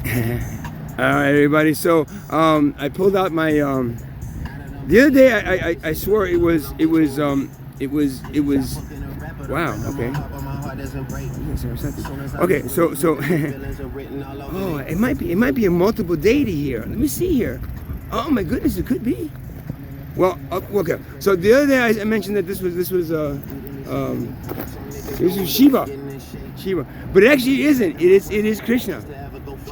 All right, everybody. So I pulled out my the other day. I swore it was wow. Okay. Okay. So oh, it might be a multiple deity here. Let me see here. Oh my goodness, it could be. Well, okay. So the other day I mentioned that this was Shiva, but it actually isn't. It is Krishna,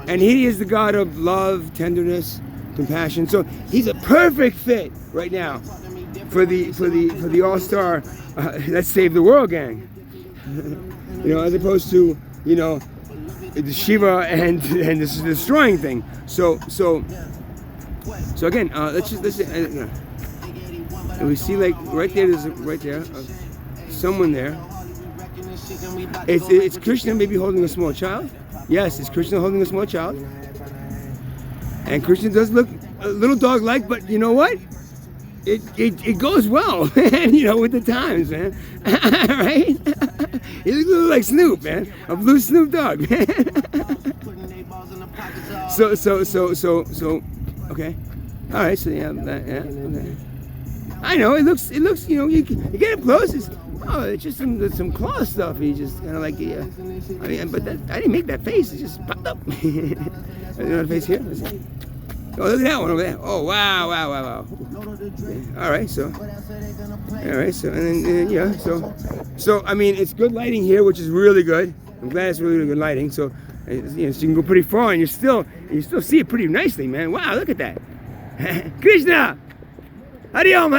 and he is the god of love, tenderness, compassion. So he's a perfect fit right now for the all-star Let's Save the World gang. You know, as opposed to the Shiva and this destroying thing. So again, let's. And we see like right there, someone there. It's Krishna maybe holding a small child. Yes, it's Krishna holding a small child. And Krishna does look a little dog-like, but you know what? It goes well, man, with the times, man. Right? He looks a little like Snoop, man. A blue Snoop Dogg, man. So, okay. All right, so yeah, okay. I know it looks. You get up close. It's just some claw stuff. You just kind of like I mean, but I didn't make that face. It just popped up. Another face here. Let's see. Oh, look at that one over there. Oh, wow. All right, so, and then yeah, so I mean, it's good lighting here, which is really good. I'm glad it's really good lighting. So, so you can go pretty far, and you still see it pretty nicely, man. Wow, look at that. Krishna. Hari Om.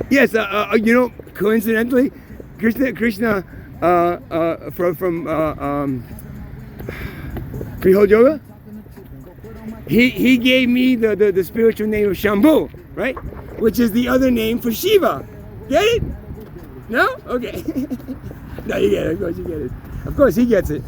Yes, coincidentally, Krishna from Freehold Yoga, he gave me the spiritual name of Shambhu, right? Which is the other name for Shiva. Get it? No? Okay. No, you get it. Of course you get it. Of course he gets it.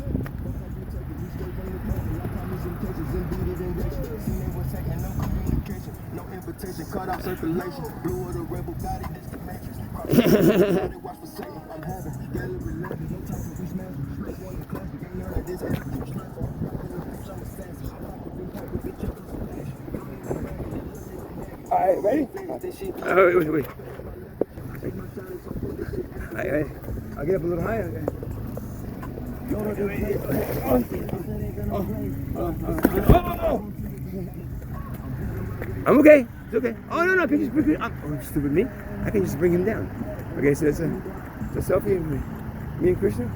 All right, ready? Wait. I'll get up a little higher. Okay. I'm okay. It's okay. Oh no, I can just bring him. Oh, stupid me. I can just bring him down. Okay, so that's a selfie of me and Krishna.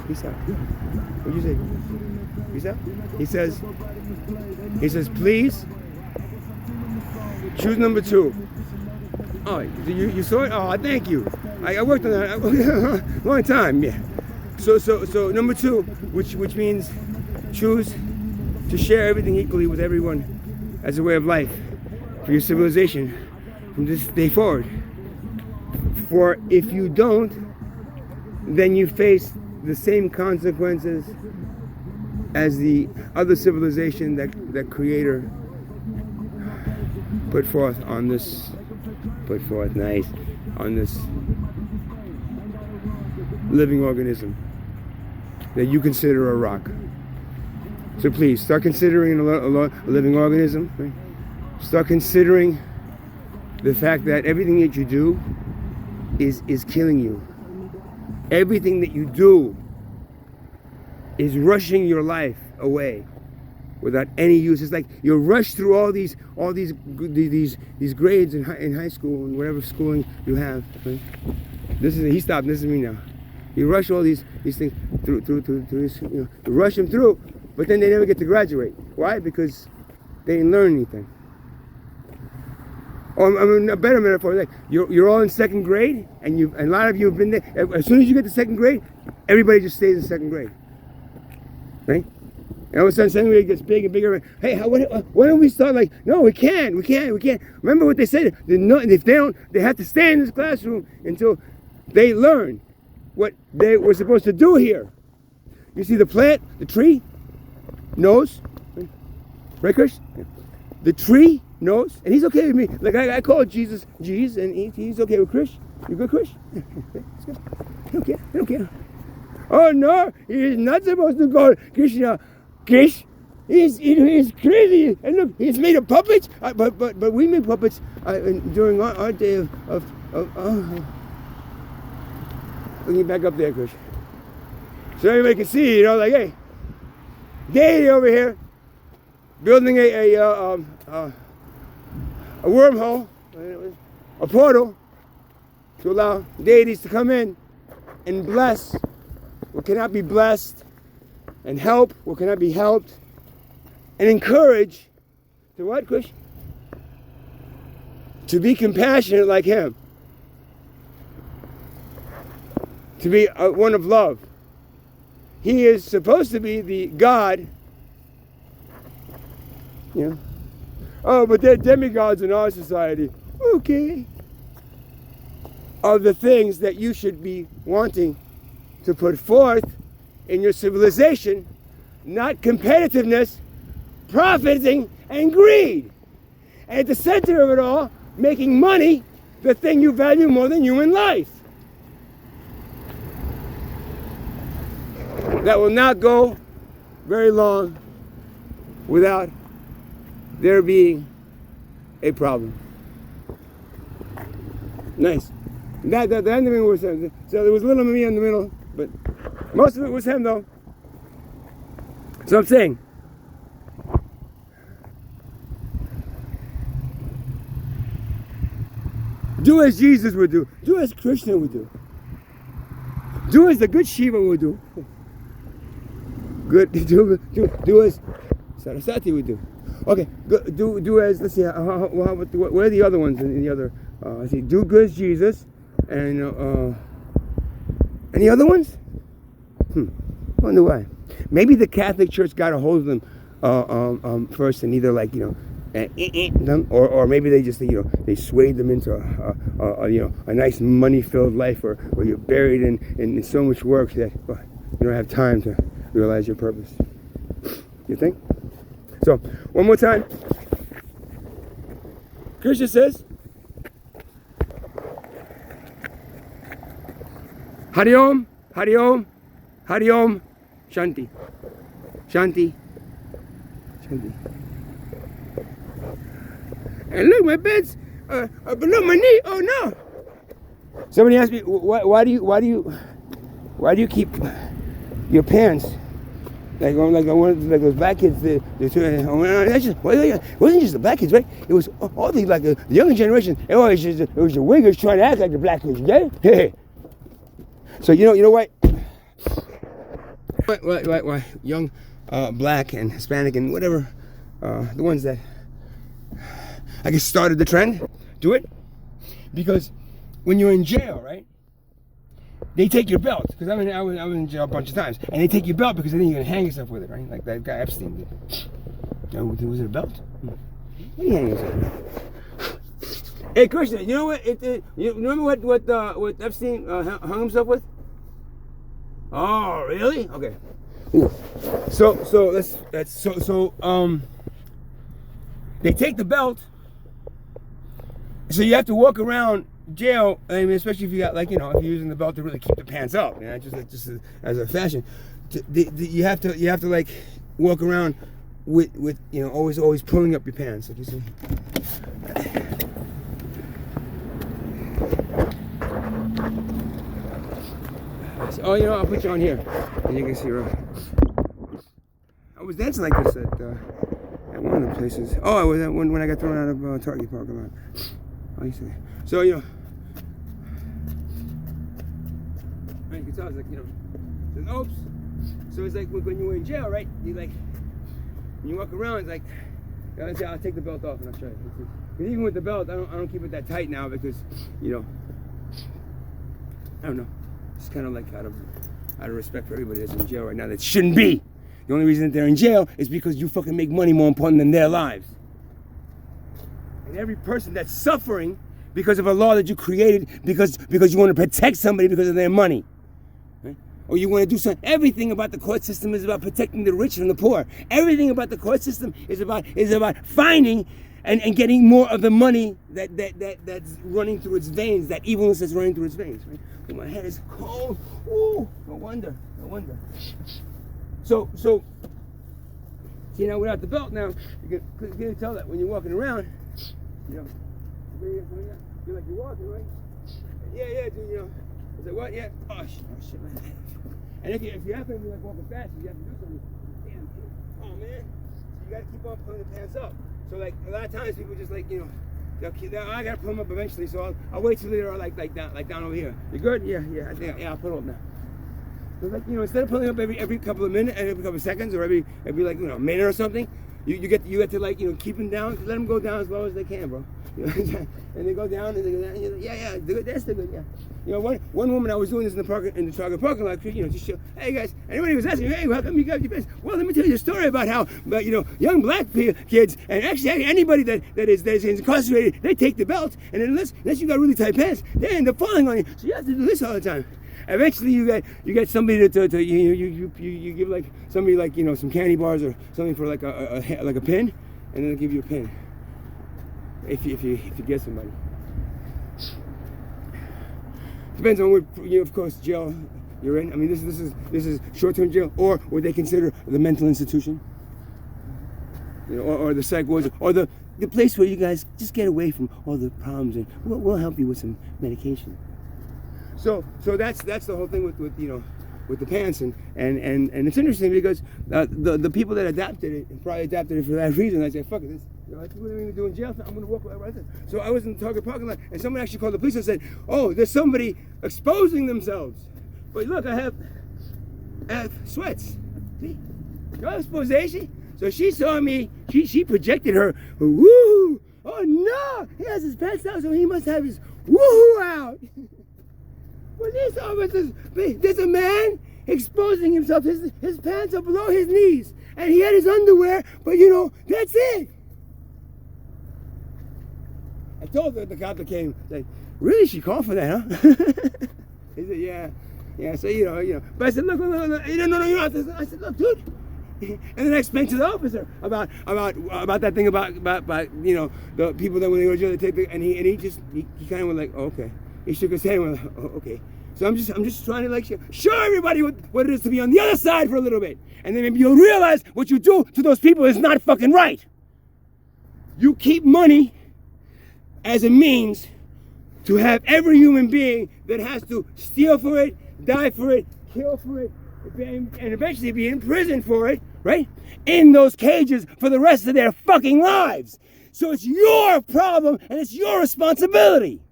Peace out. What'd you say? Peace out. He says, please choose number 2. Oh, you saw it? Oh, thank you. I worked on that a long time. Yeah. So number 2, which means choose to share everything equally with everyone as a way of life for your civilization from this day forward. For if you don't, then you face the same consequences as the other civilization that Creator put forth on this living organism that you consider a rock. So please start considering a living organism. Right? Start considering the fact that everything that you do is killing you. Everything that you do is rushing your life away without any use. It's like you're rushed through all these grades in high school and whatever schooling you have. Right? He stopped. This is me now. You rush all these things through this. You rush them through, but then they never get to graduate. Why? Because they didn't learn anything. Or I mean, a better metaphor, like you're all in 2nd grade, and a lot of you have been there. As soon as you get to 2nd grade, everybody just stays in 2nd grade, right? And all of a sudden, 2nd grade gets big and bigger. Hey, why don't we start like? No, we can't. Remember what they said? If they don't, they have to stay in this classroom until they learn what they were supposed to do here. You see the plant, the tree, knows, right, Krish? The tree knows, and he's okay with me. Like I call Jesus, Jesus, and he's okay with Krish. You good, Krish? It's good. He don't care. He don't care. Oh no, he's not supposed to call Krishna Krish. He's crazy. And look, he's made of puppets. But we made puppets during our day of Bring it back up there, Krish. So everybody can see, like, hey, deity over here, building a wormhole, a portal, to allow deities to come in and bless what cannot be blessed, and help what cannot be helped, and encourage to what, Krish? To be compassionate like him. To be one of love. He is supposed to be the God. Oh, but they're demigods in our society. Okay. Of the things that you should be wanting to put forth in your civilization, not competitiveness, profiting, and greed. And at the center of it all, making money the thing you value more than human life. That will not go very long without there being a problem. Nice. That end of it was him. So there was a little of me in the middle, but most of it was him though. So I'm saying, do as Jesus would do. Do as Krishna would do. Do as the good Shiva would do. Do as Saraswati would do. Okay, do as, let's see, what are the other ones in the other, let's see, do good as Jesus, and any other ones? Wonder why. Maybe the Catholic Church got a hold of them first, and either like, them, or maybe they just, they swayed them into a nice money-filled life, or you're buried in so much work that you don't have time to realize your purpose. You think? So, one more time. Krishna says, Hari Om, Hari Om, Hari Om, Shanti. Shanti. Shanti. And look, my bed's below my knee. Oh no! Somebody asked me, why do you keep your pants like those black kids? It wasn't just the black kids, right? It was all the younger generation. It was the Uyghurs trying to act like the black kids. Yeah. So you know what? Why young black and Hispanic and whatever, the ones that I guess started the trend, do it, because when you're in jail, right? They take your belt, because I was in jail a bunch of times, and they take your belt because they think you're gonna hang yourself with it, right? Like that guy Epstein did. Was it a belt? What are you hanging yourself with? Hey, Krishna, you know what? You remember what Epstein hung himself with? Oh, really? Okay. So they take the belt, so you have to walk around jail. I mean, especially if you got if you're using the belt to really keep the pants up, just as a fashion. You have to walk around with always pulling up your pants, like you see. Oh, I'll put you on here, and you can see. I was dancing like this at one of the places. Oh, I was when I got thrown out of Target parking lot. So right, you can tell it's like says, oops. So it's like when you were in jail, right? When you walk around, it's like, I'll take the belt off and I'll show you. Because even with the belt, I don't keep it that tight now because I don't know. It's kind of like out of respect for everybody that's in jail right now that shouldn't be. The only reason that they're in jail is because you fucking make money more important than their lives. And every person that's suffering because of a law that you created because you want to protect somebody because of their money, right? Or you want to do something. Everything about the court system is about protecting the rich from the poor. Everything about the court system is about finding and getting more of the money that's running through its veins, that evilness that's running through its veins. Right? Oh, my head is cold. Ooh, no wonder. So, see now without the belt now, you can tell that when you're walking around, you know, you're like you're walking, right? Yeah, dude, you know. Is it what? Yeah. Oh shit, man. And if you happen to be like walking fast, you have to do something. Damn, oh man. So you gotta keep on pulling the pants up. So like a lot of times people just like, you know, I gotta pull them up eventually. So I'll wait till they're like down over here. You good? Yeah. I think I'll put them up now. So like, you know, instead of pulling up every couple of minutes, every couple of seconds, or every like, you know, a minute or something, you get to like, you know, keep them down, let them go down as low as they can, bro. You know, and they go down and they go down. And you're like, yeah, do it. That's the good, yeah. You know, one woman, I was doing this in the Target parking lot, you know, just show, hey guys, anybody was asking, hey, how come you got your business? Well, let me tell you a story about how, you know, young black kids, and actually anybody that is incarcerated, they take the belt, and unless you got really tight pants, they end up falling on you. So you have to do this all the time. Eventually, you get somebody to you give like somebody like, you know, some candy bars or something for like a pin, and then they'll give you a pin if you get somebody. Depends on what, you know, of course, jail you're in. I mean, this is short-term jail, or what they consider the mental institution, you know, or the psych wards, or the place where you guys just get away from all the problems, and we'll help you with some medication. So that's the whole thing with you know, with the pants, and it's interesting because the people that adapted it probably adapted it for that reason. I said, fuck it, this, you know, what are we gonna do in jail? I'm gonna walk right there. So I was in the Target parking lot, and someone actually called the police and said, oh, there's somebody exposing themselves. But look, I have sweats. See, no exposation. So she saw me. She projected her woo. Oh no, he has his pants out, so he must have his woo out. Police officers, there's a man exposing himself. His pants are below his knees, and he had his underwear, but you know, that's it. I told the cop that came, like, really, she called for that, huh? He said, yeah. So you know. But I said, look, no, you have to. I said, look, dude. And then I explained to the officer about that thing about you know, the people that when they go to jail they take the, and he kind of went like, oh, okay. He shook his head and went, oh, okay. So I'm just trying to like show everybody what it is to be on the other side for a little bit, and then maybe you'll realize what you do to those people is not fucking right. You keep money as a means to have every human being that has to steal for it, die for it, kill for it, and eventually be in prison for it, right? In those cages for the rest of their fucking lives. So it's your problem and it's your responsibility.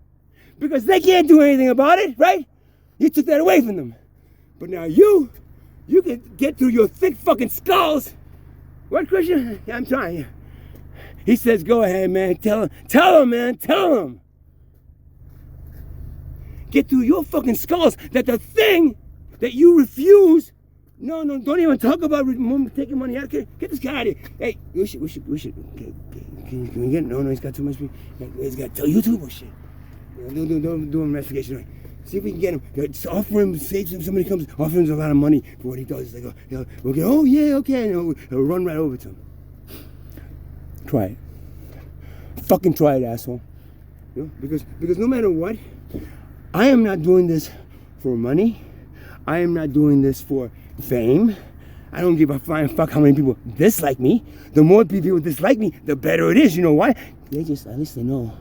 Because they can't do anything about it, right? You took that away from them. But now you can get through your thick fucking skulls. What, Krishna? Yeah, I'm trying. Yeah. He says, go ahead, man. Tell him, man. Tell him. Get through your fucking skulls that the thing that you refuse. No, don't even talk about taking money out. Get this guy out of here. Hey, we should. Can we get? No, he's got too much. He's got to tell YouTube or shit. Do an investigation. Right? See if we can get him. Just offer him. Say to him, somebody comes, offer him a lot of money for what he does. They go, we'll go. Oh yeah, okay. And he'll run right over to him. Try it. Fucking try it, asshole. You know? Because no matter what, I am not doing this for money. I am not doing this for fame. I don't give a flying fuck how many people dislike me. The more people dislike me, the better it is. You know why? At least they know.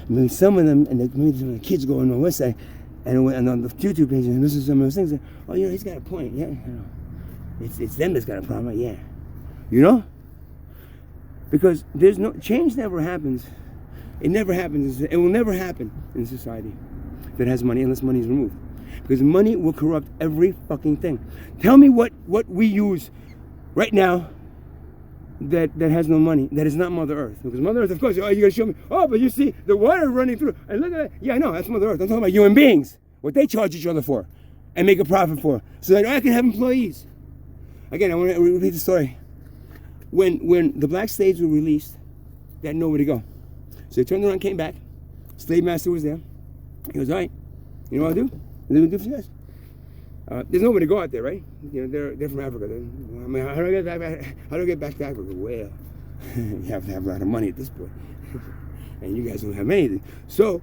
I mean, some of them, and maybe some of the kids go on the website and on the YouTube page and listen to some of those things. And, oh, you know, he's got a point. Yeah, you know, it's them that's got a problem. Right? Yeah, you know, because there's no change. Never happens. It never happens. It will never happen in a society that has money unless money is removed. Because money will corrupt every fucking thing. Tell me what we use right now that has no money, that is not Mother Earth. Because Mother Earth, of course, oh, you're going to show me, oh, but you see the water running through. And look at that. Yeah, I know, that's Mother Earth. I'm talking about human beings, what they charge each other for and make a profit for, so that I can have employees. Again, I want to repeat the story. When the black slaves were released, they had nowhere to go. So they turned around and came back. Slave master was there. He goes, all right, you know what I'll do? What do we do for you guys? There's nowhere to go out there, right? You know, they're from Africa. I mean, how do I get back to Africa? Well, you have to have a lot of money at this point. and you guys don't have anything. So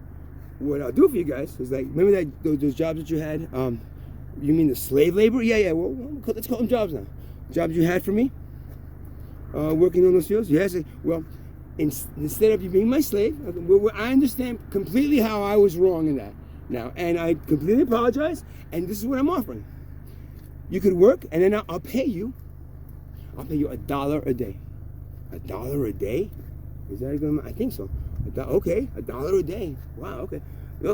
what I'll do for you guys is like, remember that those jobs that you had? You mean the slave labor? Yeah. Well, let's call them jobs now. Jobs you had for me, working on those fields. Yes. Well, instead of you being my slave, I understand completely how I was wrong in that now, and I completely apologize. And this is what I'm offering. You could work, and then I'll pay you. I'll pay you $1 a day. $1 a day? Is that going to? I think so. Okay, $1 a day. Wow. Okay.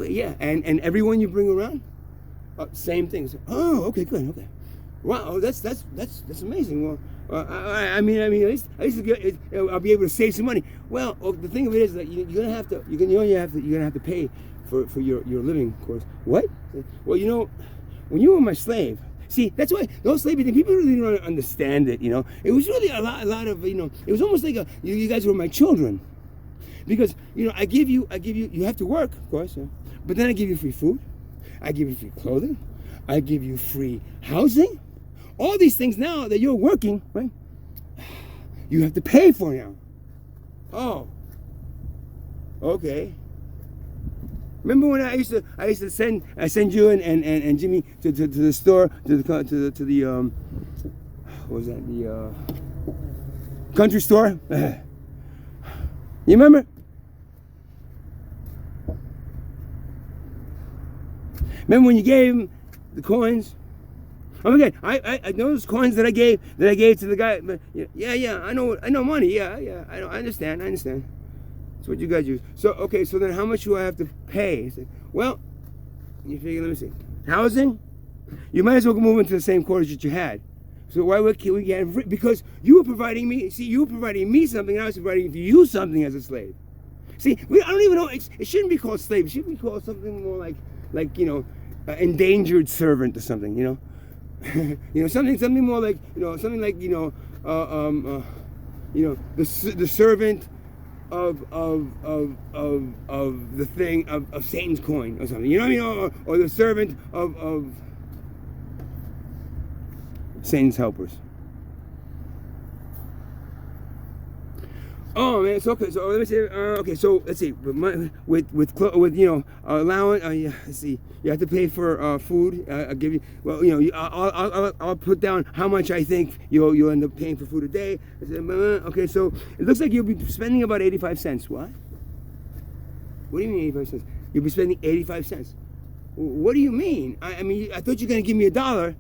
Yeah. And everyone you bring around, same things. Oh, okay, good. Okay. Wow. That's amazing. Well, I mean, at least I'll be able to save some money. Well, the thing of it is that you're gonna have to. You're gonna have to pay for your living, of course. What? Well, when you were my slave. See, that's why those slavery things, people really don't understand it, It was really a lot of, it was almost like you guys were my children. Because, I give you, you have to work, of course, but then I give you free food, I give you free clothing, I give you free housing. All these things now that you're working, right, you have to pay for now. Oh, okay. Remember when I used to send you and Jimmy to the store, to the what was that, the country store? You remember? Remember when you gave him the coins? Oh my God, I know those coins that I gave to the guy. But yeah, I know money. Yeah, I understand. That's what you guys use. So okay, so then how much do I have to pay? Well, you figure. Let me see. Housing, you might as well move into the same quarters that you had. So why would we get? Because you were providing me. See, you were providing me something, and I was providing you something as a slave. See, I don't even know. It shouldn't be called slave. It should be called something more like endangered servant or something. Something more like something like the servant of the thing of Satan's coin or something. You know what I mean? Or the servant of Satan's helpers. Oh man, it's okay. So let me see. Okay, so let's see. Allowing. Let's see. You have to pay for food. I'll give you. Well, I'll put down how much I think you'll end up paying for food a day. Okay, so it looks like you'll be spending about 85 cents. What? What do you mean 85 cents? You'll be spending 85 cents. What do you mean? I mean, I thought you were gonna give me $1.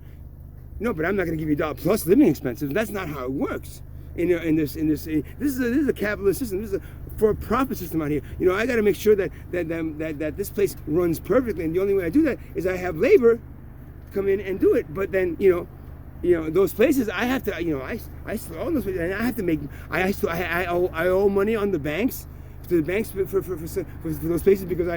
No, but I'm not gonna give you $1 plus living expenses. That's not how it works. This is a capitalist system. This is a for-profit system out here. I got to make sure that this place runs perfectly, and the only way I do that is I have labor come in and do it. But then those places I have to I still own those places, and I have to make I owe money on the banks. To the banks for those places, because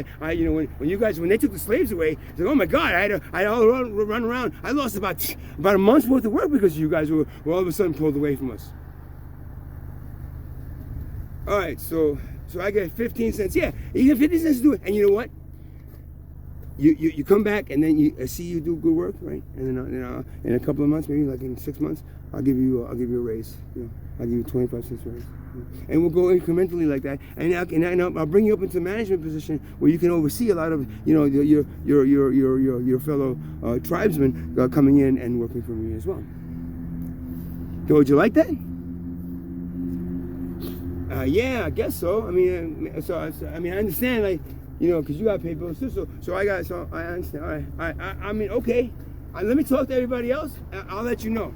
when they took the slaves away, it's like, oh my God, I had all run around. I lost about a month's worth of work because you guys were all of a sudden pulled away from us. All right, so I get 15 cents. Yeah, you get 15 cents to do it, and you know what? You come back, and then I see you do good work, right? And then in a couple of months, maybe like in 6 months, I'll give you a raise. I'll give you 25 cents raise. And we'll go incrementally like that, and I'll bring you up into a management position where you can oversee a lot of your fellow tribesmen coming in and working for me as well. So would you like that? Yeah, I guess so. I mean, I understand, like, because you got to pay bills too. So I understand. All right. I mean, okay. Let me talk to everybody else. I'll let you know.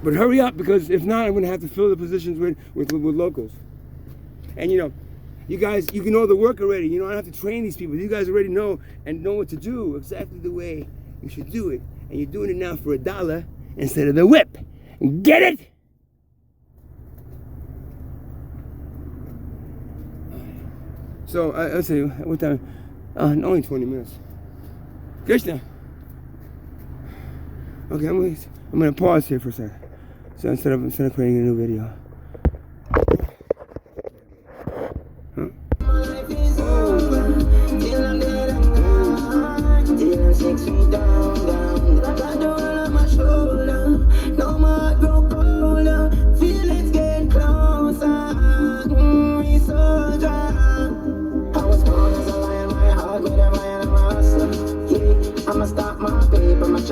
But hurry up, because if not, I'm going to have to fill the positions with locals. And you guys, you know the work already. I don't have to train these people. You guys already know what to do exactly the way you should do it. And you're doing it now for $1 instead of the whip. Get it? So let's see, what time? Only 20 minutes. Krishna. Okay, I'm gonna pause here for a second. So instead of creating a new video. Huh?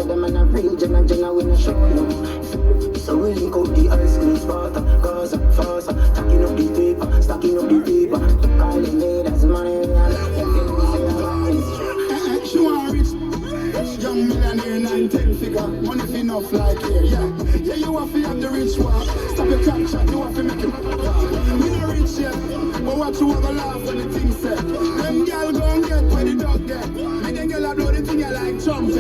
of them in a region and general in a show now. So we link out the high school Sparta, Gaza, Fasa, stacking up the paper, stacking up the paper. Calling me, that's money, she want rich, young millionaire, 9-10 figure, money fi enough like here, yeah. Yeah, you want to have the rich one, stop your crack shot, you want to make it pop. We not rich yet, but watch you have a laugh when the thing said. Them girl go and get where the dog get. Make them girl blow the thing you like trumpet,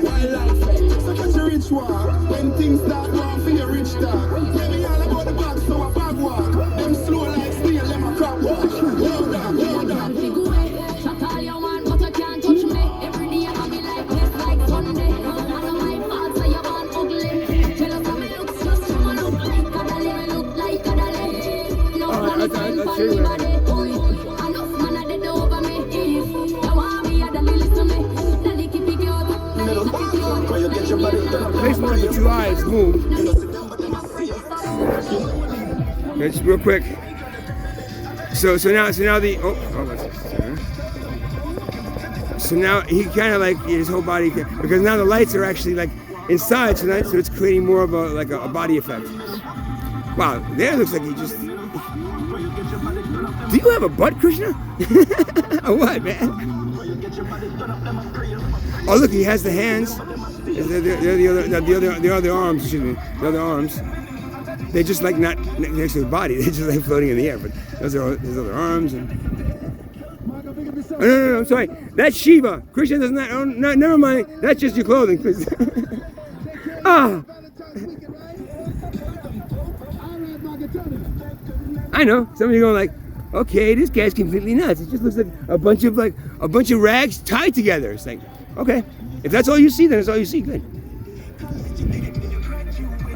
wildlife fed. So catch a rich one, when things start going for your rich dog. Tell me all about the bag, so a bag walk. Them slow like steel, them a crop walk. Low down, low down. Place one of the two eyes move. Okay, just real quick. So now the so now he kind of like his whole body, because now the lights are actually like inside, so it's creating more of a body effect. Wow, there looks like he just. Do you have a butt, Krishna? Or what, man? Oh, look, he has the hands. The other arms, excuse me. The other arms. They're just like not next to his body. They're just like floating in the air. But those are his other arms. And... Oh, no, I'm sorry. That's Shiva. Krishna does not. Oh, no, never mind. That's just your clothing. Ah. I know. Some of you going like, okay, this guy's completely nuts. It just looks like a bunch of rags tied together. It's like, okay, if that's all you see, then it's all you see. Good.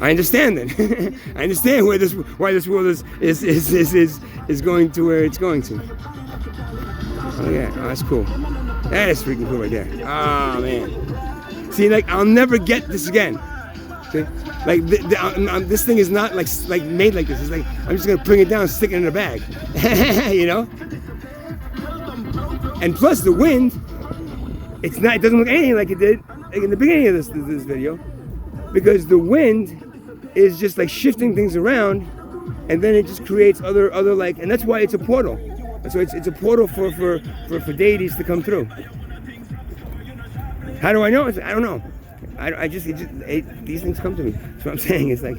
I understand then. I understand why this world is going to where it's going to. Oh yeah, oh, that's cool. That is freaking cool right there. Oh man. See, like I'll never get this again. See? Like this thing is not like made like this. It's like I'm just gonna bring it down and stick it in a bag, you know. And plus the wind, it doesn't look anything like it did like in the beginning of this video, because the wind is just like shifting things around, and then it just creates other like, and that's why it's a portal. So it's a portal for deities to come through. How do I know? I don't know. These things come to me. That's what I'm saying. It's like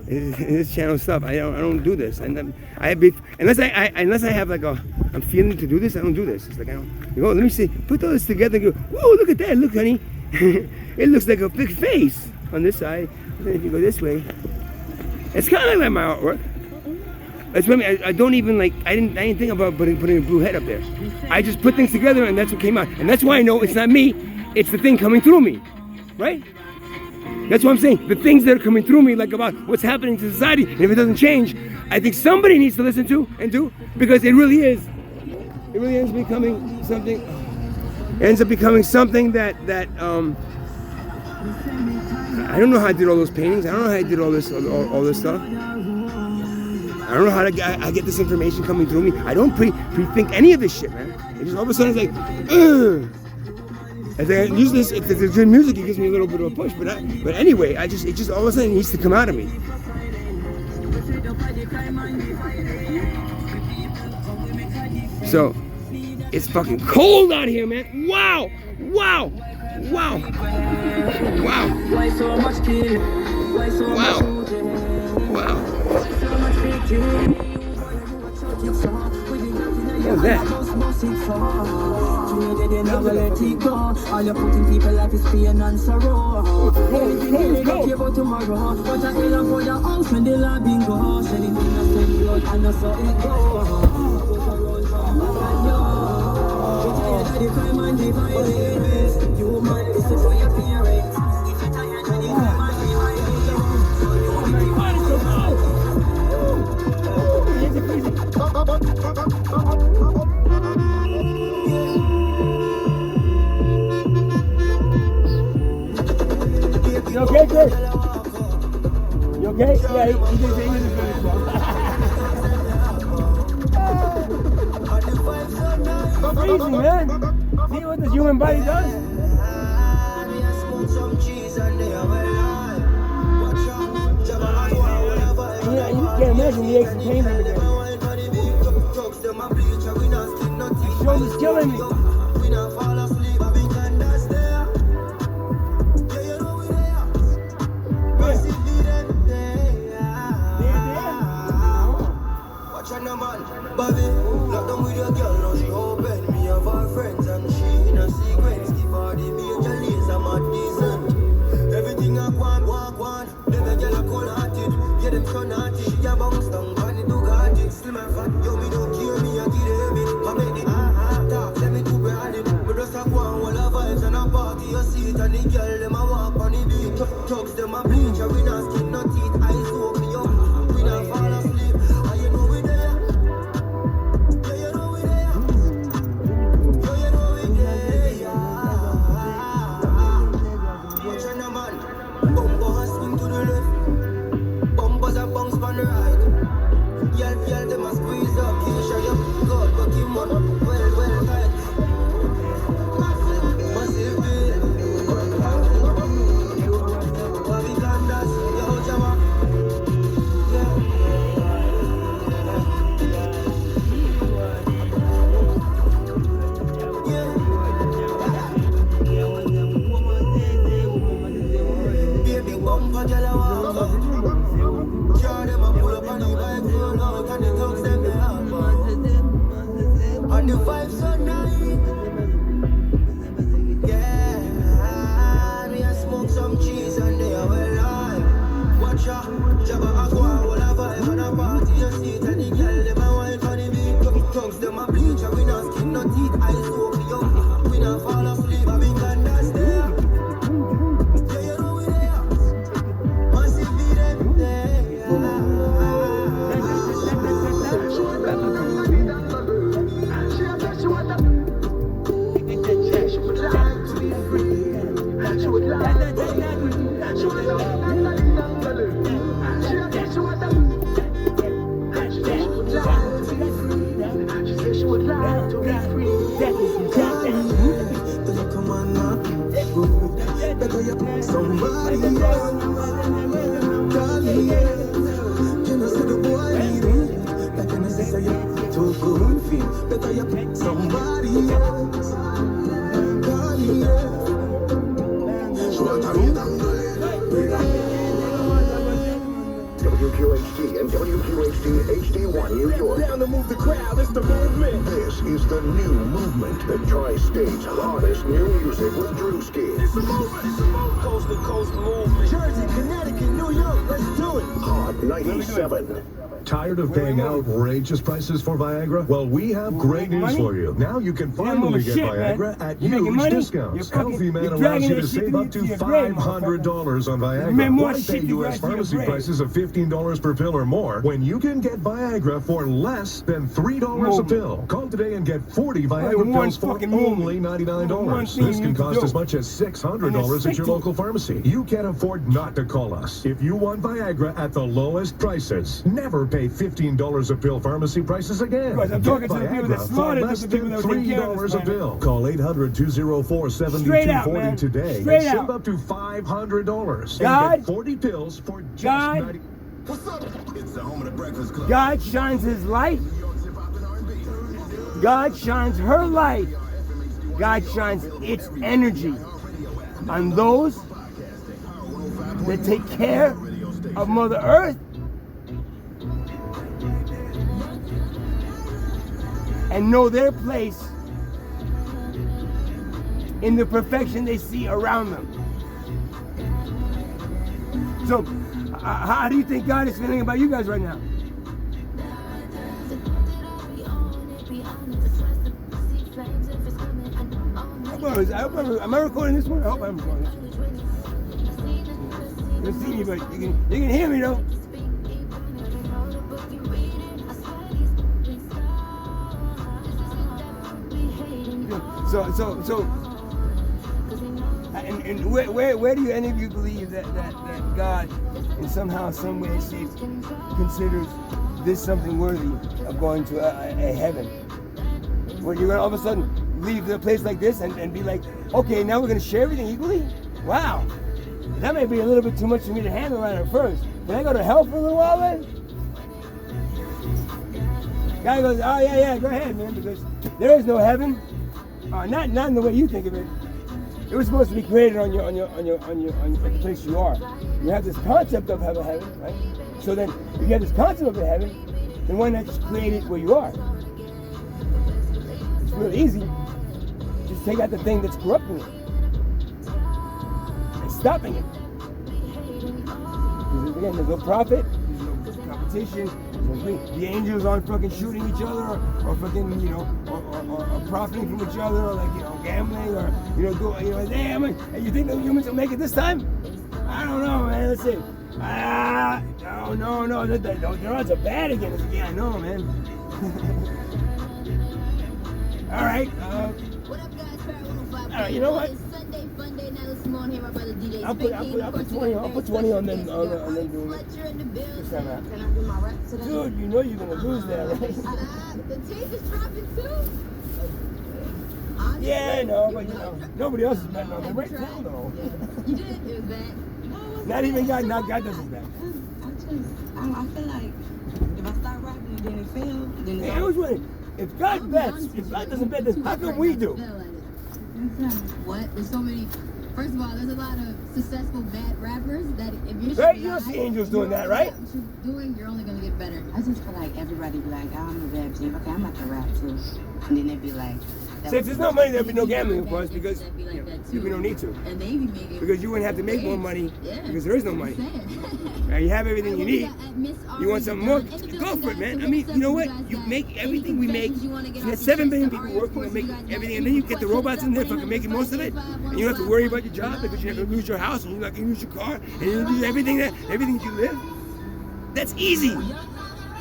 this channel stuff. I don't do this, and unless I have like I'm feeling to do this. I don't do this. It's like I don't. You go. Let me see. Put all this together. And go. Whoa! Look at that. Look, honey. It looks like a big face on this side. And then if you go this way, it's kind of like my artwork. That's what I don't even like. I didn't think about putting a blue head up there. I just put things together, and that's what came out. And that's why I know it's not me. It's the thing coming through me. Right? That's what I'm saying. The things that are coming through me, like about what's happening to society, and if it doesn't change, I think somebody needs to listen to and do, because it really is. It really ends up becoming something. Ends up becoming something that I don't know how I did all those paintings. I don't know how I did all this stuff. I don't know how I get this information coming through me. I don't pre-think any of this shit, man. It just all of a sudden it's like, ugh. As I use this, if there's good music, it gives me a little bit of a push. But anyway, it just all of a sudden needs to come out of me. So it's fucking cold out here, man. Wow, wow, wow, wow, wow, wow. What's that? Never let it go. All you're putting people life is pain and sorrow. Care about tomorrow. But I feel like for your house when the lab bingo. Selling innocent blood and I saw it go. The crime and the violence. You man, listen for your parents. If you're tired of the crime and the You okay, Chris? You okay? Yeah, he did this freezing, man. See what this human body does? imagine the aches and pains of it again. My shoulder's killing me. Bobby, lock down with your girl, now she open. Me have her friends and she in a sequence. Give her the major laser, mad decent. Everything I want. Them a girl a cold hearted. Yeah, them so naughty. She a bounce down, funny Bugatti. Still my fat, yo, me don't care, me a give them it. I make the talk, let me do branding. Me just a go on, all the vibes and a party. You see it and the girl, them a walk on the beat. Thugs, them a bleach, and we not skin, no teeth. Eyes open, yo, we not fall asleep. And you know we there. And the vibes so nice. Yeah, we a smoke some cheese and they are well live. Watch out, Jabba Aqua, all a vibe and a party. You see it and the girl, them a wine for the beat. Tongues, them a bleach and we not skin, no teeth. Eyes open, yo, we not fall asleep. And we can dance there. Yeah, you know we there. Massive beat them there. Somebody else, darling, can I see the boy need it? Like can I say you too good feel? Better you pick somebody else, darling, WQHD and WQHD HD1 New York. Down to move the crowd, it's the movement. This is the new movement, the Tri-State's hottest new music with Drewski. It's a movement, coast to coast movement. Jersey, Connecticut, New York, let's do it. Hot 97. Tired of paying outrageous prices for Viagra? Well, we have great news money? for you. Now you can finally get Viagra at You making huge money? discounts. You're fucking- Healthy Man you're allows dragging you that to shit save to up to your grave, $500 on You Viagra. make more Why shit pay to U.S. drag to your pharmacy grave? prices of $15 per pill or more when you can get Viagra for less than $3 a pill? Call today and get 40 Viagra one pills for fucking only One $99. thing This you can need to cost do. as much as $600 at your local pharmacy. You can't afford not to call us. If you want Viagra at the lowest prices, never pay $15 a pill pharmacy prices again. Guys, I'm talking to the people that Viagra for slaughtered less the people than that were taking care of $3 this a planet. bill. Call 800-204-7240 Straight out, man. today Straight and save out. up to $500 God. and get 40 pills for just God. 90. What's up? It's the home of the Breakfast Club. God shines his light. God shines her light. God shines its energy on those that take care of Mother Earth and know their place in the perfection they see around them. So, how do you think God is feeling about you guys right now? Am I recording this one? I hope I'm recording this one. You can see me, but you can hear me though. So, and where do any of you believe that God, in somehow, some way, shape, considers this something worthy of going to a heaven? Where you're gonna all of a sudden leave a place like this and be like, okay, now we're gonna share everything equally? Wow, that may be a little bit too much for me to handle right at first. Can I go to hell for a little while then? Guy goes, oh yeah, go ahead, man, because there is no heaven. Not in the way you think of it. It was supposed to be created on the place you are. You have this concept of heaven, right? So then, if you have this concept of heaven, then why not just create it where you are? It's really easy. Just take out the thing that's corrupting it and stopping it. Because again, there's no profit, there's no competition. The angels aren't fucking shooting each other, or fucking, or profiting from each other, or like, gambling, or damn, and you think the humans will make it this time? I don't know, man. Let's see. No, their odds are bad again. Yeah, I know, man. All right. What up, guys? All right, you know what? It's Sunday fun day. Now let's come on here. My brother DJ. I'll put 20 on them doing it. Fletcher in the building. This time out. Can I do my rap today? Dude, you know you're gonna lose that, right? The tape is dropping too. Yeah, I know, but nobody else is betting on them right now, though. You did. It was bad. Not even God doesn't bet. I feel like if I start rapping and then it fails, then Hey, I was wondering, if God bets, if God doesn't bet this, how come we do? What? There's so many. First of all, there's a lot of successful bad rappers that if you're Right? You don't see angels doing that, right? What you're doing, you're only gonna get better. I just feel like everybody be like, I'm a rap Jim. Okay, I'm about to rap too. And then they be like, So if there's no money, there'll be no gambling, of course, because we don't need to. And they be making Because you wouldn't have to make more money because there is no money. saying. Now you have everything you need. You want something more? Go for it, man. I mean, you know what? You make everything we make. You have 7 billion people working to make everything, and then you get the robots in there fucking making most of it, and you don't have to worry about your job because you're not gonna lose your house and you're not gonna lose your car, and you do everything that you live. That's easy.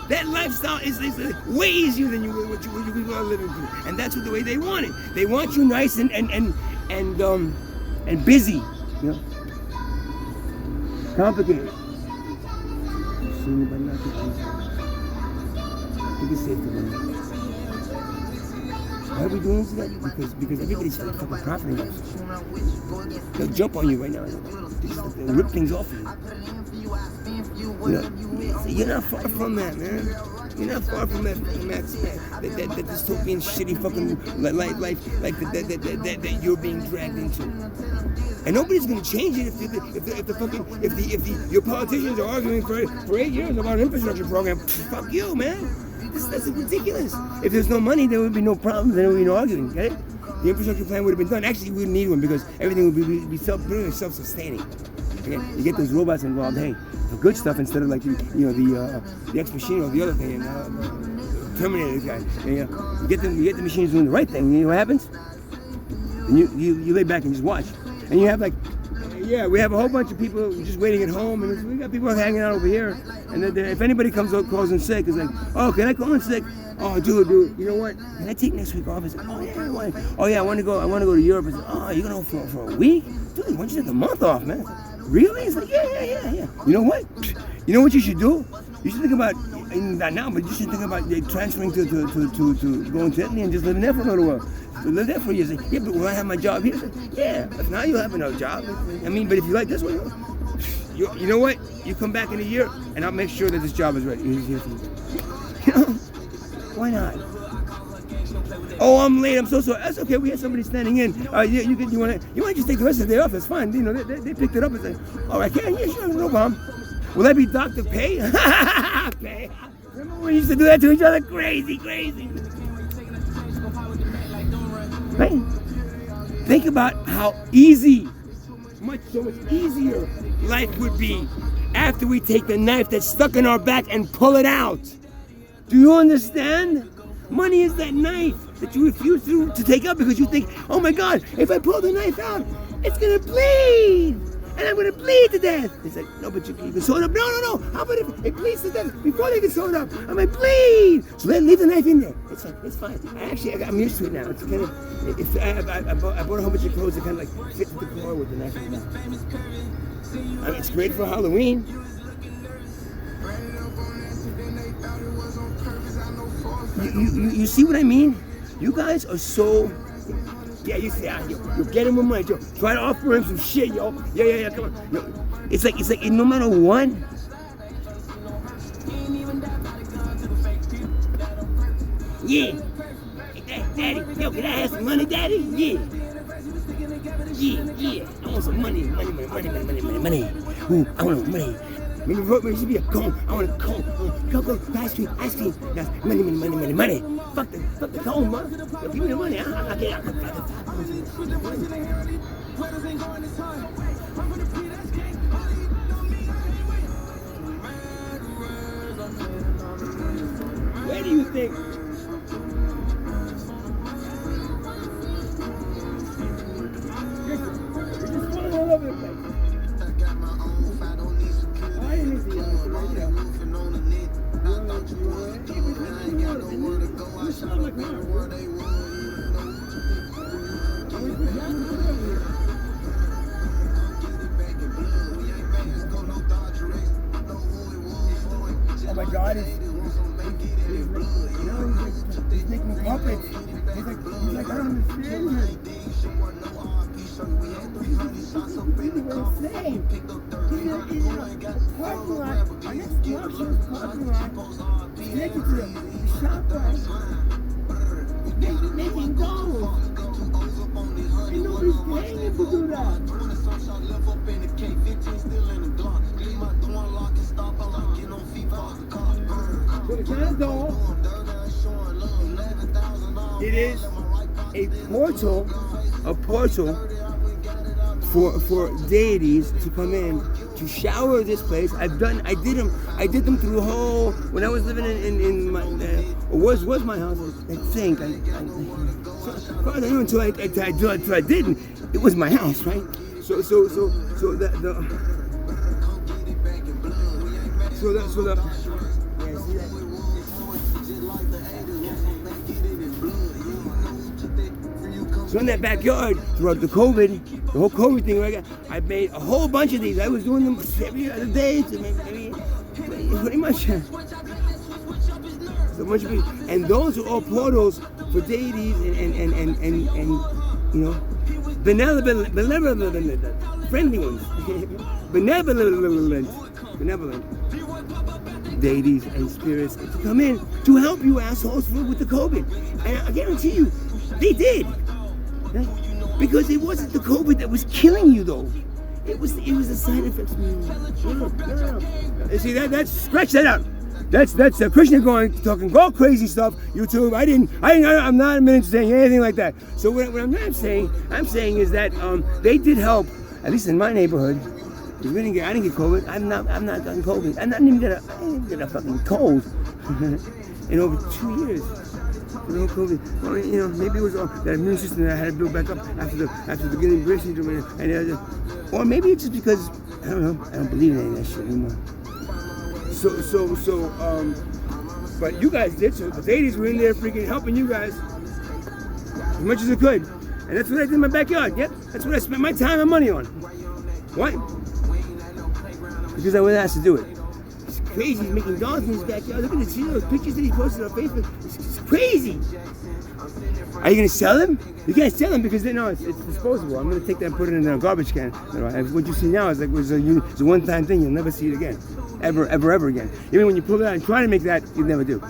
That lifestyle is way easier than what you are living through, and that's the way they want it. They want you nice and busy, complicated. See anybody out there? I think it's safe to go. Why are we doing this today? Because everybody's fucking profiting us. They'll jump on you right now. They'll rip things off of you. You're not far from that, man. You're not far from that dystopian, shitty fucking life that you're being dragged into. And nobody's gonna change it if your politicians are arguing for 8 years about an infrastructure program. Fuck you, man. That's ridiculous. If there's no money, there would be no problem. There would be no arguing. Okay? The infrastructure plan would have been done. Actually, we wouldn't need one because everything would be self-sustaining. Okay? You get those robots involved. Hey, for good stuff instead of like the Ex Machina or the other thing, Terminator guy. You get the machines doing the right thing. You know what happens? And you lay back and just watch. And you have like, we have a whole bunch of people just waiting at home, and we got people hanging out over here. And then if anybody calls in sick, it's like, oh, can I call in sick? Oh, dude, you know what? Can I take next week off? It's like, I want to go to Europe. It's like, oh, you're gonna go for a week? Dude, why don't you take a month off, man? Really? It's like, yeah. You know what? You know what you should do? You should think about, not now, but you should think about transferring to going to Italy and just living there for a little while. Live there for years. Like, yeah, but will I have my job here? Like, yeah, if not, you'll have another job. I mean, but if you like this one, you know what? You come back in a year, and I'll make sure that this job is ready. He's here for you. Why not? Oh, I'm late. I'm so sorry. That's okay. We had somebody standing in. You want to just take the rest of the day off? That's fine. You know, they picked it up and said, "Oh, I can. Yeah, sure, no problem." Will that be Dr. Pay? Pay. Remember when we used to do that to each other? Crazy. Right? Think about how so much easier life would be after we take the knife that's stuck in our back and pull it out. Do you understand? Money is that knife that you refuse to take out because you think, oh my God, if I pull the knife out, it's gonna bleed. And I'm gonna bleed to death. It's like, no, but you can sew it up. No. How about if it bleeds to death before they can sew it up? I might bleed. So then leave the knife in there. It's like, it's fine. I'm used to it now. It's kind of, I bought a whole bunch of clothes that kind of like fit to the car with the knife in there. I mean, it's great for Halloween. You see what I mean? You guys are so. Yeah, you say, you're getting more money, yo. Try to offer him some shit, yo. Yeah, come on. Yo. It's like no matter what. Yeah. Daddy, yo, can I have some money, Daddy? Yeah. Yeah. I want some money. Ooh, I want some money. Maybe it should be a cone. I want a cone. Go, ice cream. That's money. Fuck the cone, man. Yo, give me the money. I get Where do you think? You're just falling all over the place. I didn't miss the Oh my God, he's making puppets. He's like, I don't understand him. He's in a parking lot. Our next talk show's parking lot. Connected to the shop right. Making goals. And nobody's paying him to do that. So the kind of doll, it is a portal for deities to come in to shower this place. I did them through the whole, when I was living in my, was my house, I think. Until I didn't, it was my house, right? So in that backyard, throughout the whole COVID thing, right? I made a whole bunch of these. I was doing them every other day, pretty much. So much, and those are all portals for deities and you know, benevolent, friendly ones, benevolent deities and spirits to come in to help you assholes with the COVID. And I guarantee you, they did. Right? Because it wasn't the COVID that was killing you, though. It was the side effects. No. You see that's scratch that out. That's Krishna talking all crazy stuff. YouTube. I'm not admitting to saying anything like that. So what I'm saying is that they did help, at least in my neighborhood. I didn't get COVID. I've not gotten COVID. I didn't even get a fucking cold in over 2 years. No COVID. Well, you know, maybe it was all that immune system that I had to build back up after the getting brain syndrome, or maybe it's just because I don't know. I don't believe in any of that shit anymore. But you guys did. So the deities were in there freaking helping you guys as much as I could, and that's what I did in my backyard. Yep, that's what I spent my time and money on. Why? Because I was asked to do it. It's crazy. He's making dolls in his backyard. Look at the those pictures that he posted on Facebook. It's crazy. Are you gonna sell them? You can't sell them because it's disposable. I'm gonna take that and put it in a garbage can. What you see now is was a one-time thing. You'll never see it again, ever again. Even when you pull it out and try to make that, you never do.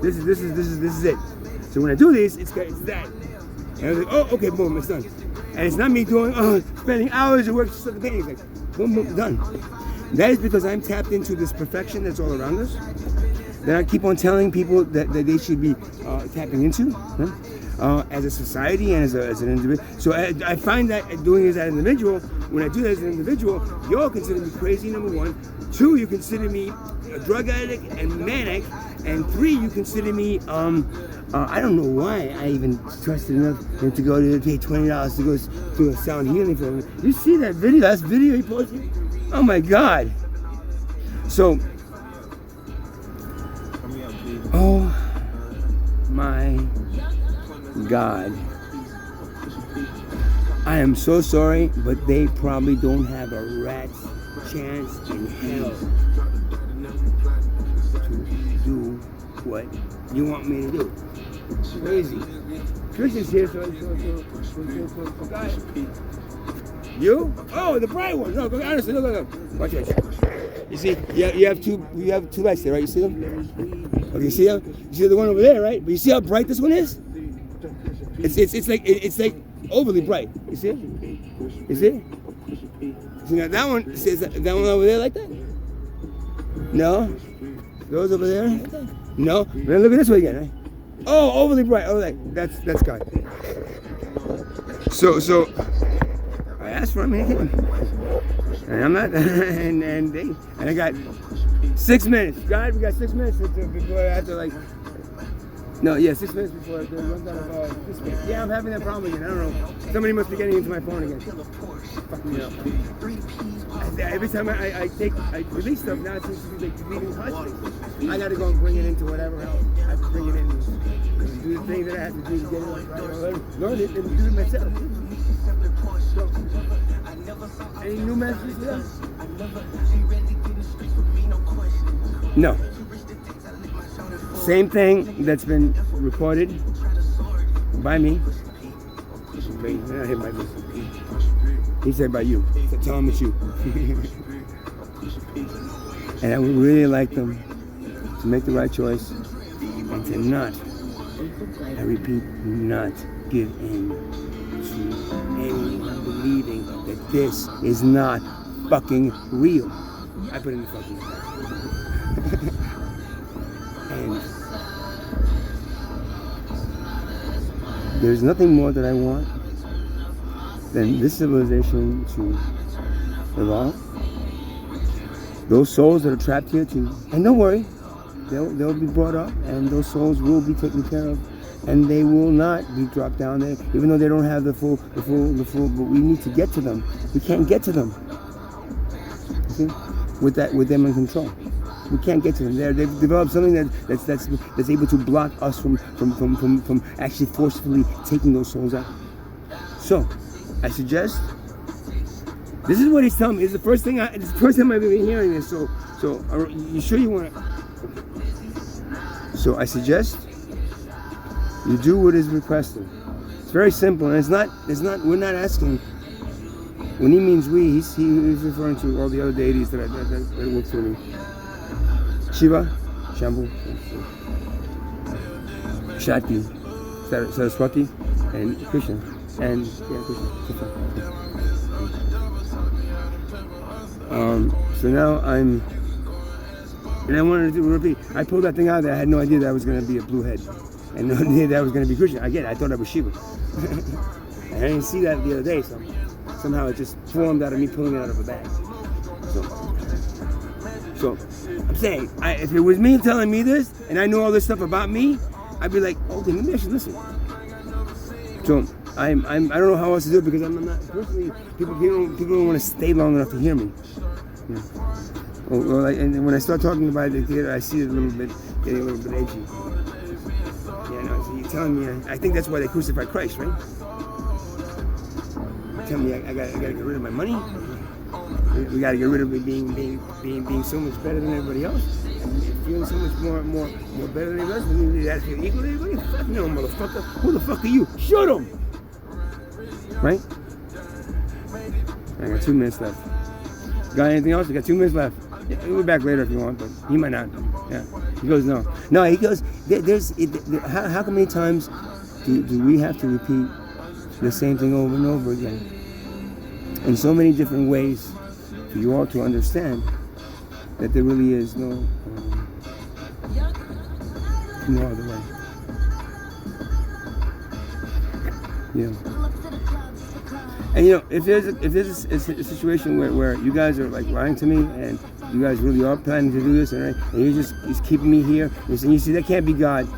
This is it. So when I do this, it's that. And I was like, oh, okay, boom, it's done. And it's not me spending hours of work just looking at things. Like, boom, done. That is because I'm tapped into this perfection that's all around us. That I keep on telling people that they should be tapping into. As a society and as an individual. So I find that doing it as an individual, when I do that as an individual, you all consider me crazy, number one. 2, you consider me a drug addict and manic. And 3, you consider me, I don't know why I even trusted enough to go to pay $20 to go to a sound healing film. You see that video, last video he posted? Oh my God. So, oh my God. I am so sorry, but they probably don't have a rat's chance in hell to do what you want me to do. Crazy. Krishna's here, so guys. You? Oh, the bright one. No, honestly, look. Watch it. You see, you have two lights there, right? You see them? Okay, you see the one over there, right? But you see how bright this one is? It's like overly bright. You see it? You see it? See now that one is that one over there like that? No. Those over there? No. Then look at this way again, right? Oh, overly bright. Oh, that's God. So I asked for him, and I'm not, and I got 6 minutes. God, we got 6 minutes before I have to 6 minutes before it runs out of this space. Yeah, I'm having that problem again. I don't know. Somebody must be getting into my phone again. Fucking me up. Every time I release stuff, now it seems to be like deleting hot space. I got to go and bring it into whatever else. I have to bring it in and do the things that I have to do to get it right. Learn it and do it myself. So, any new messages for us? No. Same thing that's been recorded by me. Not him, by me. He said by you. So tell him it's you. And I would really like them to make the right choice and to not, I repeat, not give in to anyone believing that this is not fucking real. I put in the fucking and there's nothing more that I want than this civilization to evolve. Those souls that are trapped here too, and don't worry, they'll be brought up, and those souls will be taken care of, and they will not be dropped down there, even though they don't have the full. But we need to get to them. We can't get to them. You see, with them in control. We can't get to them. They've developed something that's able to block us from actually forcefully taking those souls out. So, I suggest. This is what he's telling me. It's the first time I've been hearing this. So you sure you want to? So I suggest you do what is requested. It's very simple, and it's not. We're not asking. When he means we, he's referring to all the other deities that work through me. Shiva, Shambhu, Shakti, Saraswati, and Krishna. And Krishna. So now I wanted to repeat. I pulled that thing out there. I had no idea that I was going to be a blue head, and no idea that I was going to be Krishna. Again, I thought I was Shiva. And I didn't see that the other day, so somehow it just formed out of me pulling it out of a bag. So I'm saying, if it was me telling me this, and I knew all this stuff about me, I'd be like, okay, maybe I should listen. So I don't know how else to do it, because I'm not personally. People don't want to stay long enough to hear me. Yeah. And when I start talking about the theater, I see it getting a little bit edgy. Yeah, no. So you're telling me, I think that's why they crucified Christ, right? You're telling me I gotta get rid of my money. We gotta get rid of being so much better than everybody else, and feeling so much more better than everybody else. And you gotta feel equal to everybody. Fuck no, motherfucker. Who the fuck are you? Shoot him. Right? I got 2 minutes left. Got anything else? We got 2 minutes left. Yeah, we'll be back later if you want, but he might not. Yeah. He goes, no. No, he goes, how many times do we have to repeat the same thing over and over again? In so many different ways for you all to understand that there really is no other way. Yeah. And if there's a situation where you guys are like lying to me, and you guys really are planning to do this, and you're just keeping me here, and you see that can't be God.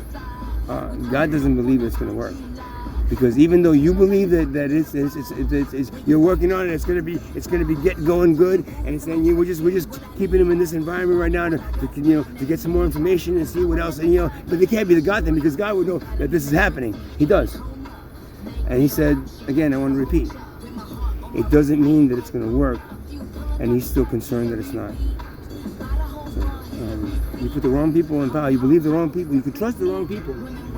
God doesn't believe it's going to work, because even though you believe that it's you're working on it, it's going to be going good, and it's saying we're just keeping them in this environment right now to get some more information and see what else, but it can't be the God thing, because God would know that this is happening. He does. And he said, again, I want to repeat, it doesn't mean that it's going to work, and he's still concerned that it's not. So, you put the wrong people in power, you believe the wrong people, you can trust the wrong people.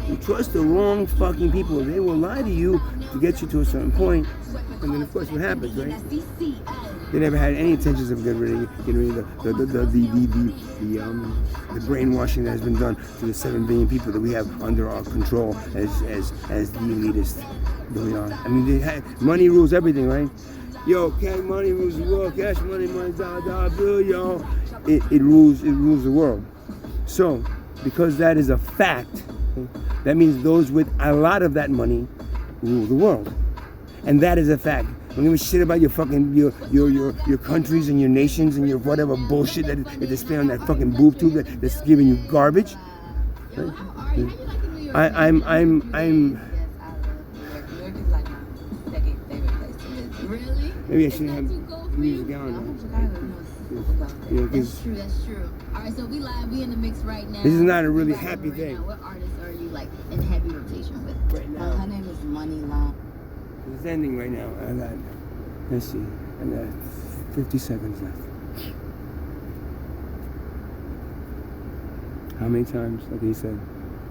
You trust the wrong fucking people. They will lie to you to get you to a certain point, and then of course what happens, right? They never had any intentions of getting rid of the brainwashing that has been done to the 7 billion people that we have under our control as the elitists that we are. I mean, money rules everything, right? Yo, cash money rules the world. Cash money, dollar bill, yo. It rules the world. So, because that is a fact, that means those with a lot of that money rule the world, and that is a fact. Don't give a shit about your fucking your countries and your nations and your whatever bullshit that they display on that fucking boob tube that's giving you garbage. I'm Really? Maybe I shouldn't have music on. That's true. Alright, so we live, we in the mix right now. This is not a really happy thing. What artists are you like in heavy rotation with? Right now. Her name is Money Long. It's ending right now. Let's see. I got 50 seconds left. How many times, like he said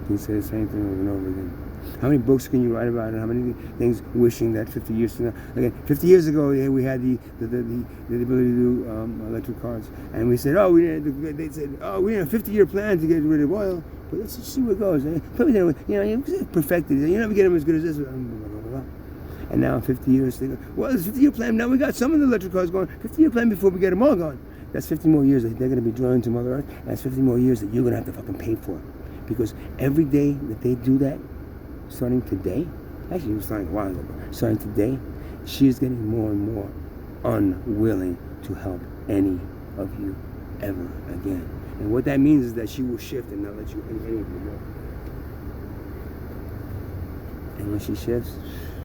the same thing over and over again. How many books can you write about it? How many things wishing that 50 years from now? Again, 50 years ago, we had the ability to do electric cars. And we said, they said, we had a 50-year plan to get rid of oil. But let's just see where it goes. Probably, perfected. You're never get them as good as this. And now 50 years, they go, well, there's a 50-year plan. Now we got some of the electric cars going. 50-year plan before we get them all going. That's 50 more years that they're going to be drawing to Mother Earth. And that's 50 more years that you're going to have to fucking pay for. Because every day that they do that, starting today, actually it was starting a while ago, but starting today, she is getting more and more unwilling to help any of you ever again. And what that means is that she will shift and not let you any of you go. And when she shifts,